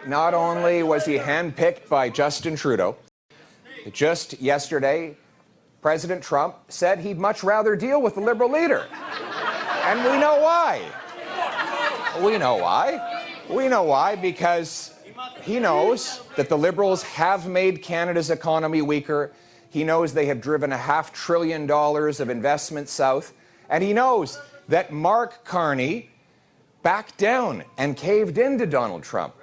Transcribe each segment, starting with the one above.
not only was he handpicked by Justin Trudeau, just yesterday, President Trump said he'd much rather deal with the Liberal leader. And we know why. We know why. We know why, because he knows that the Liberals have made Canada's economy weaker. He knows they have driven $500 billion of investment south. And he knows that Mark Carney backed down and caved into Donald Trump.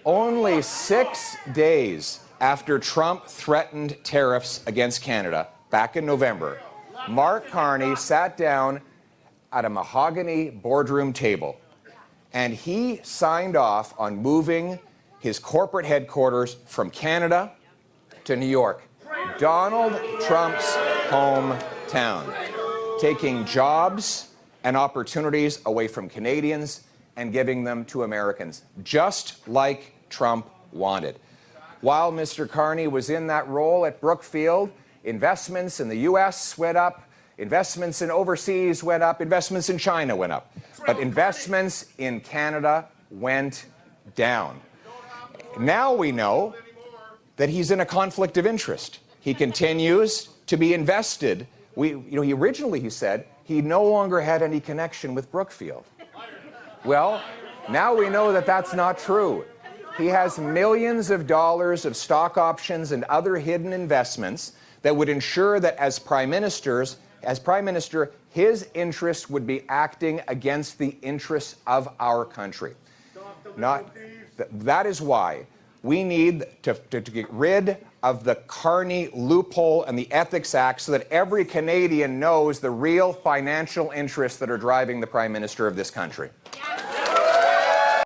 Only 6 days after Trump threatened tariffs against Canada back in November, Mark Carney sat down at a mahogany boardroom table and he signed off on moving his corporate headquarters from Canada to New York, Donald Trump's hometown, taking jobs and opportunities away from Canadians and giving them to Americans, just like Trump wanted. While Mr. Carney was in that role at Brookfield, investments in the U.S. went up, investments in overseas went up, investments in China went up, but investments in Canada went down. Now we know that he's in a conflict of interest. He continues to be invested. He originally said he no longer had any connection with Brookfield. Well, now we know that that's not true. He has millions of dollars of stock options and other hidden investments that would ensure that as Prime Minister, his interests would be acting against the interests of our country. That is why we need to get rid of the Carney loophole and the Ethics Act so that every Canadian knows the real financial interests that are driving the Prime Minister of this country.